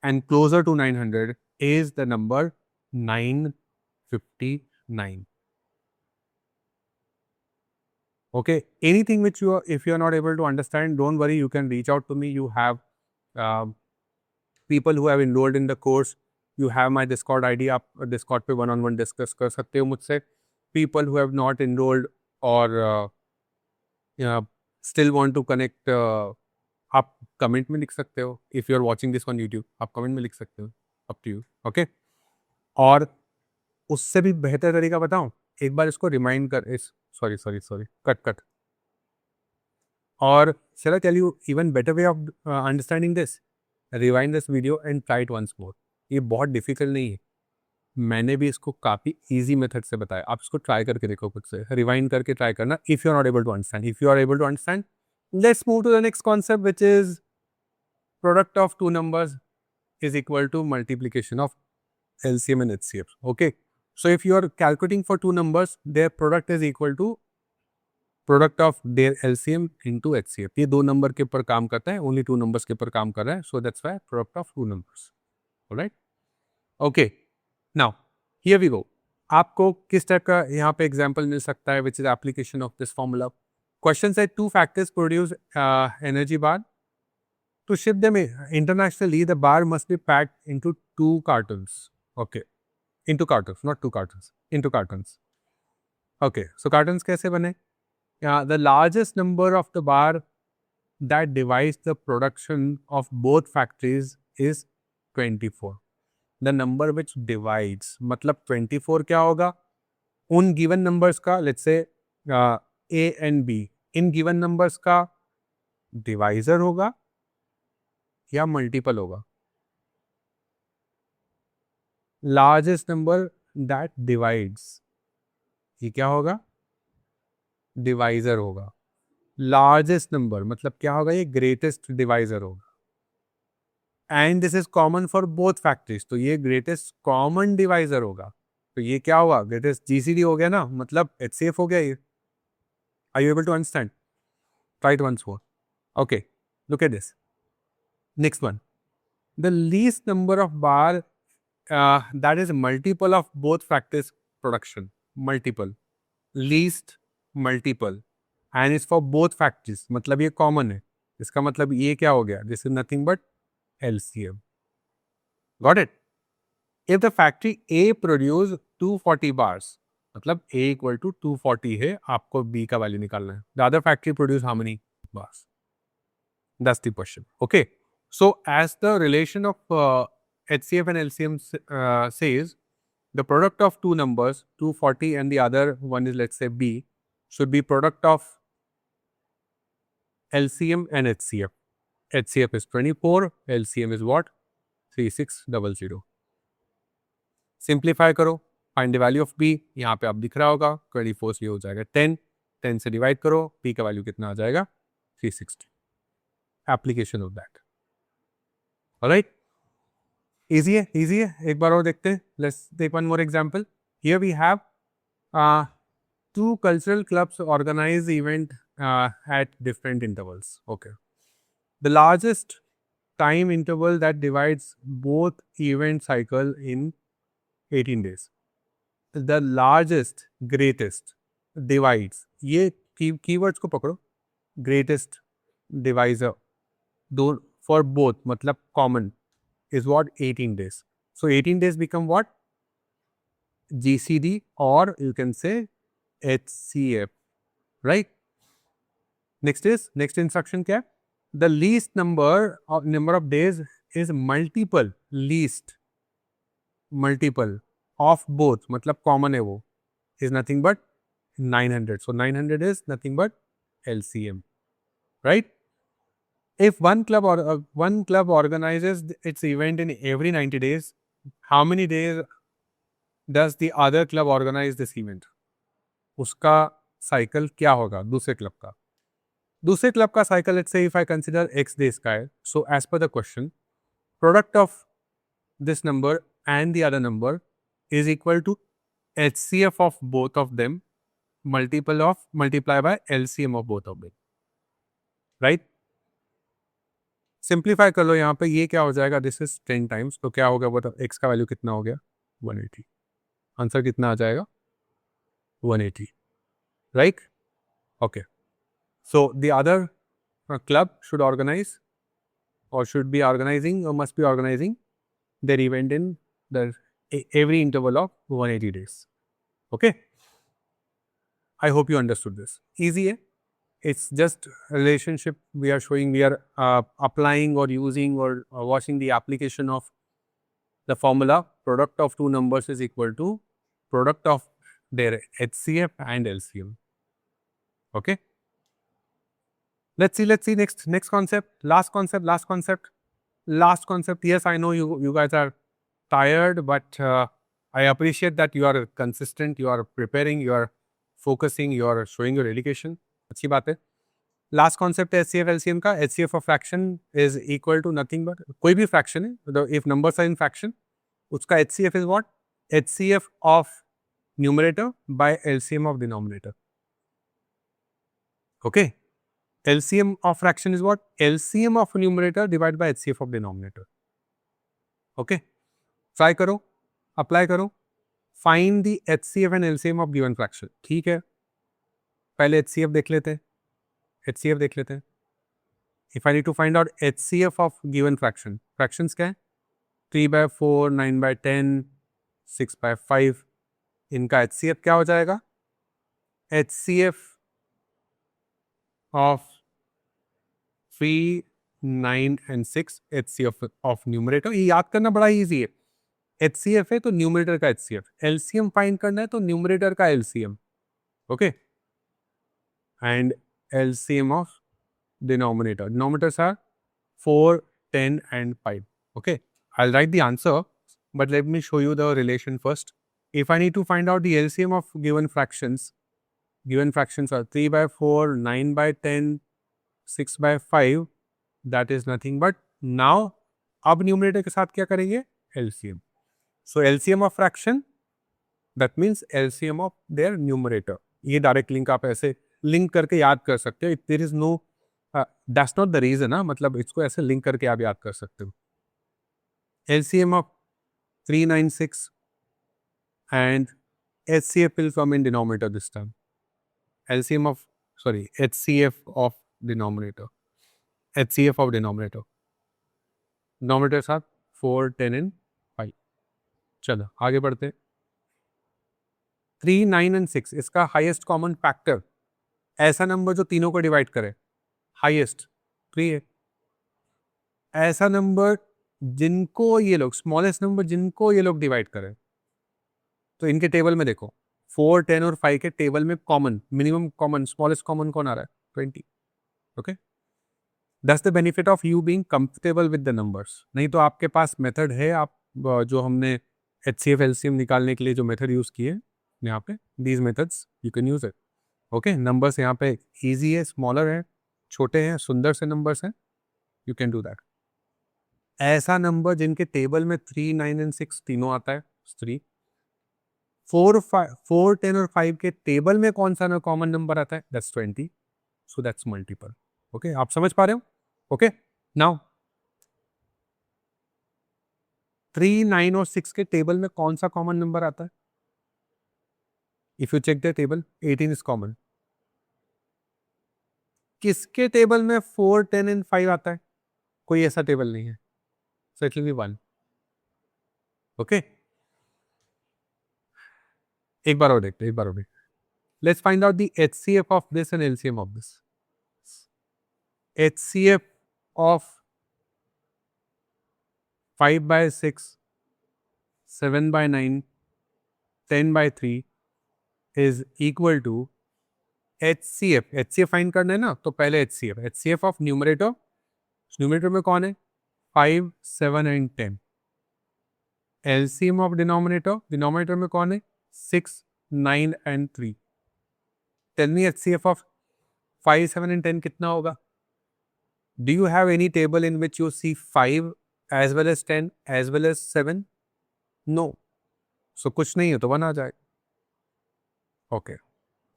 and closer to 900 is the number 959. Okay, anything which if you are not able to understand, don't worry, you can reach out to me. You have people who have enrolled in the course. You have my Discord ID. आप Discord पे one-on-one discuss कर सकते हो मुझसे. People who have not enrolled or still want to connect, आप comment में लिख सकते हो. If you are watching this on YouTube, आप कमेंट में लिख सकते हो. Up to you. Okay? और उससे भी बेहतर तरीका बताऊं, एक बार इसको रिमाइंड कर, सॉरी कट और shall I tell you even better way of understanding this? Rewind this video and try it once more. ये बहुत डिफिकल्ट नहीं है, मैंने भी इसको काफ़ी ईजी मेथड से बताया, आप इसको ट्राई करके देखो खुद से, रिवाइंड करके ट्राई करना if you are not able to understand. If you are able to understand, let's move to the next concept which is product of two numbers is equal to multiplication of LCM and HCF. Okay. So if you are calculating for two numbers, their product is equal to product of their LCM into HCF. ये दो number के ऊपर काम करता है, only two numbers के ऊपर काम कर रहा है. So that's why product of two numbers. Alright. Okay. Now here we go. आपको किस टाइप का यहाँ पे एग्जाम्पल मिल सकता है which is application of this formula. Question said two factors produce energy bar. To ship them internationally, the bar must be packed into two cartons. Okay, into cartons, not two cartons, into cartons. Okay, so cartons कैसे बने? The largest number of the bar that divides the production of both factories is 24. The number which divides, मतलब 24 क्या होगा? उन given numbers का, let's say A and B, in given numbers का divisor होगा या मल्टीपल होगा? लार्जेस्ट नंबर दैट डिवाइड्स, ये क्या होगा? डिवाइजर होगा. लार्जेस्ट नंबर मतलब क्या होगा? ये ग्रेटेस्ट डिवाइजर होगा. And this is common for both factories, तो ये ग्रेटेस्ट कॉमन डिवाइजर होगा. तो ये क्या हुआ? ग्रेटेस्ट जीसीडी हो गया ना, मतलब एचसीएफ हो गया ये. Are you able to understand? Try it once more. Okay, look at this. Next one, the least number of bar that is multiple of both factors production. Multiple, least, multiple, and it's for both factories. मतलब ये common है. इसका मतलब ये क्या हो गया? This is nothing but LCM. Got it? If the factory A produce 240 bars, मतलब A equal to 240 है, आपको B का वैल्यू निकालना है. The other factory produce how many bars? That's the question. Okay. So as the relation of HCF and LCM says, the product of two numbers, 240 and the other one is let's say B, should be product of LCM and HCF. HCF is 24, LCM is what? 3600. Simplify करो, find the value of B, यहाँ पे आप दिख रहा होगा, 24 से हो जाएगा 10, 10 से डिवाइड करो, P का वैल्यू कितना आ जाएगा? 360. Application of that. Alright? Easy है, easy है. एक बार और देखते हैं. Let's take one more example. Here we have two cultural clubs organize event at different intervals. Okay. The largest time interval that divides both event cycle in 18 days. The largest, greatest, divides. ये keywords को पकड़ो. Greatest, divisor. दो for both, मतलब common, is what? 18 days. So 18 days become what? GCD, or you can say HCF, right? Next instruction क्या है? The least number of days is multiple of both, मतलब common है वो, is nothing but 900. So 900 is nothing but LCM, right? If one club organizes its event in every 90 days, how many days does the other club organize this event? उसका cycle क्या होगा दूसरे club का? दूसरे club का cycle, let's say if I consider x days का है, so as per the question, product of this number and the other number is equal to HCF of both of them multiply by LCM of both of them, right? Simplify कर लो यहाँ पे, ये क्या हो जाएगा? This is 10 times, तो क्या होगा? बताओ, एक्स का वैल्यू कितना हो गया? 180. आंसर कितना आ जाएगा? 180, right? Okay. So the other club should organise or should be organising or must be organising their event in the every interval of 180 days. Okay? I hope you understood this. Easy है. It's just relationship we are showing. We are applying or using or watching the application of the formula. Product of two numbers is equal to product of their HCF and LCM. Okay. Let's see next concept. Last concept. Yes, I know you guys are tired, but I appreciate that you are consistent, you are preparing, you are focusing, you are showing your dedication. अच्छी बात है. Last concept है HCF LCM का. HCF of fraction is equal to nothing but, कोई भी fraction है, if numbers are in fraction, उसका HCF is what? HCF of numerator by LCM of denominator. Okay, LCM of fraction is what? LCM of numerator divide by HCF of denominator. Okay, try करो, apply करो. Find the HCF and LCM of given fraction. ठीक है, पहले HCF देख लेते हैं. HCF देख लेते हैं. If I need to find out HCF of given fraction, fractions क्या है? 3/4, 9/10, 6/5. इनका HCF क्या हो जाएगा? HCF of 3, 9 and 6, HCF of numerator. ये याद करना बड़ा easy है. HCF है तो न्यूमरेटर का HCF, LCM फाइंड करना है तो न्यूमरेटर का LCM. Okay, and LCM of denominator. Denominators are 4, 10 and 5. Okay, I'll write the answer, but let me show you the relation first. If I need to find out the LCM of given fractions are 3/4, 9/10, 6/5. That is nothing but, now अब numerator के साथ क्या करेंगे? LCM. So LCM of fraction, that means LCM of their numerator. ये direct link आप ऐसे link करके याद कर सकते हो. If there is no, that's not the reason ना, मतलब इसको ऐसे लिंक करके आप याद कर सकते हो. LCM of 396 and HCF will come in denominator this time. LCM of, sorry, HCF of denominator. HCF of denominator. Denominators are 4, 10 and 5. चलो आगे बढ़ते. 3, 9 and 6, इसका हाईएस्ट कॉमन फैक्टर, ऐसा नंबर जो तीनों को डिवाइड करे, हाईएस्ट 3 है. ऐसा नंबर जिनको ये लोग, स्मॉलेस्ट नंबर जिनको ये लोग डिवाइड करें, तो इनके टेबल में देखो 4, 10 और 5 के टेबल में common, minimum common, smallest common कौन आ रहा है? 20. Okay, that's the benefit of you being comfortable with the numbers. नहीं तो आपके पास मेथड है, आप जो हमने HCF LCM निकालने के लिए जो मेथड यूज किए यहाँ पे, these methods you can use it. Okay, numbers यहाँ पे इजी है, स्मॉलर है, छोटे हैं, सुंदर से नंबर्स हैं, यू कैन डू दैट. ऐसा नंबर जिनके टेबल में 3, 9 एंड 6 तीनों आता है, 3, 4, 10 और 5 के टेबल में कौन सा कॉमन नंबर आता है? That's 20. So that's multiple. Okay, आप समझ पा रहे हो? ओके, नाउ 3, 9 और 6 के टेबल में कौन सा कॉमन नंबर आता है? If you check the table, 18 is common. किसके टेबल में 4, 10 एंड 5 आता है? कोई ऐसा टेबल नहीं है. So it will be 1. Okay, एक बार और देखते, let's find out the HCF of this and LCM of this. HCF of 5/6, 7/9, 10/3 is equal to HCF find करना है ना, तो पहले HCF ऑफ न्यूमरेटर. न्यूमरेटर में कौन है? 5, 7 एंड 10. LCM ऑफ डिनोमिनेटर में कौन है? 6, 9 and 3. Tell me HCF of 5, 7 and 10 कितना होगा? Do you have any table in which you see 5 as well as 10 as well as 7? No. So कुछ नहीं है तो 1 आ जाएगा. ओके,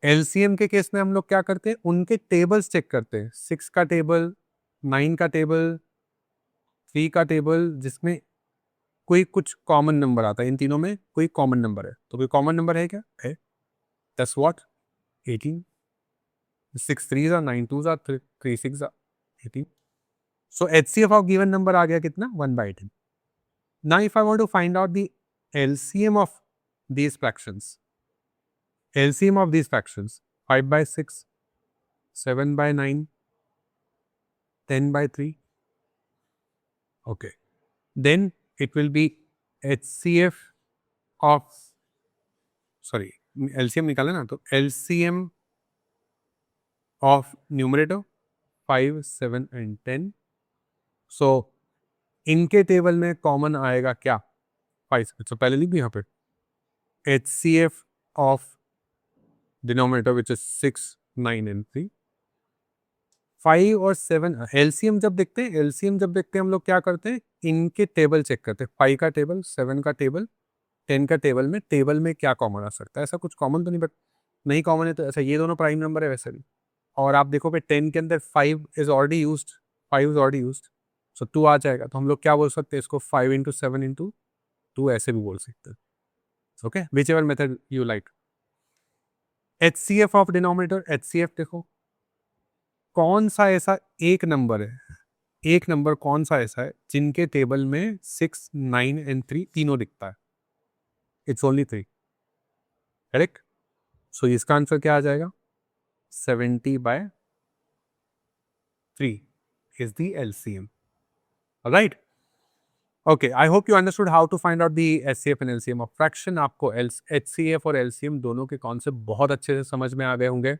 LCM के केस में हम लोग क्या करते हैं? उनके टेबल्स चेक करते हैं. 6 का टेबल, 9 का टेबल, 3 का टेबल, जिसमें कोई कुछ कॉमन नंबर आता है. इन तीनों में कोई कॉमन नंबर है, तो कोई कॉमन नंबर है क्या? है. That's what? 18. 6 3s are 9 2s are 3 6s are 18. So HCF of given number आ गया कितना? 1/10. Now if I want to find out the LCM of these fractions, 5/6, 7/9, 10/3. Okay, then it will be HCF of, sorry, LCM निकाले ना, तो LCM of numerator 5, 7 and 10. So इनके table में common आएगा क्या? 5. तो पहले लिख भी यहाँ पे HCF of denominator which is 6, 9 and 3. 5 और 7 LCM जब देखते हैं हम लोग क्या करते हैं, इनके टेबल चेक करते हैं. 5 का टेबल, 7 का टेबल, 10 का टेबल में क्या कॉमन आ सकता है. ऐसा कुछ कॉमन तो नहीं, बट नहीं कॉमन है तो ऐसा ये दोनों प्राइम नंबर है वैसे भी. और आप देखो पे 10 के अंदर 5 इज ऑलरेडी यूज्ड, सो 2 आ जाएगा. तो हम लोग क्या बोल सकते हैं इसको, 5 इंटू 7 इंटू 2 ऐसे भी बोल सकते हैं. Okay, which ever method you like. HCF of denominator, HCF देखो कौन सा ऐसा एक नंबर कौन सा ऐसा है जिनके टेबल में 6, 9 एंड 3 तीनों दिखता है. It's only 3. करेक्ट. सो इसका आंसर क्या आ जाएगा, 70/3 is the LCM. All right. Okay, I hope you understood how to find out the HCF and LCM of fraction. आपको HCF और LCM दोनों के कॉन्सेप्ट बहुत अच्छे से समझ में आ गए होंगे.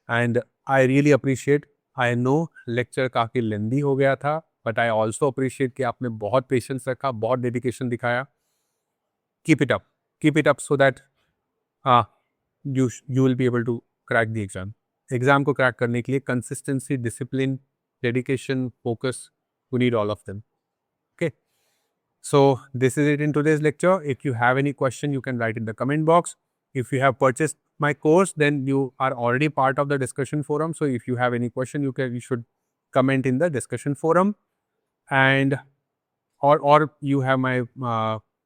And I really appreciate, I know lecture काफ़ी लेंदी हो गया था, बट आई ऑल्सो अप्रिशिएट कि आपने बहुत पेशेंस रखा, बहुत डेडिकेशन दिखाया. Keep it up so that you will be able to crack the exam. Exam को क्रैक करने के लिए consistency, discipline, dedication, focus, you need all of them. Okay. So this is it in today's lecture. If you have any question, you can write in the comment box. If you have purchased my course, then you are already part of the discussion forum. So if you have any question, you should comment in the discussion forum, and or you have my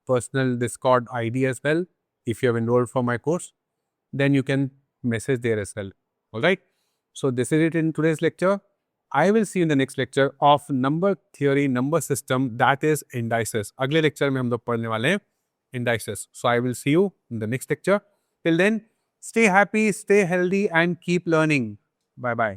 personal Discord ID as well. If you have enrolled for my course, then you can message there as well. All right. So this is it in today's lecture. I will see you in the next lecture of number theory, number system, that is indices. अगले lecture में हम लोग पढ़ने वाले हैं indices. So I will see you in the next lecture. Till then, stay happy, stay healthy and keep learning. Bye bye.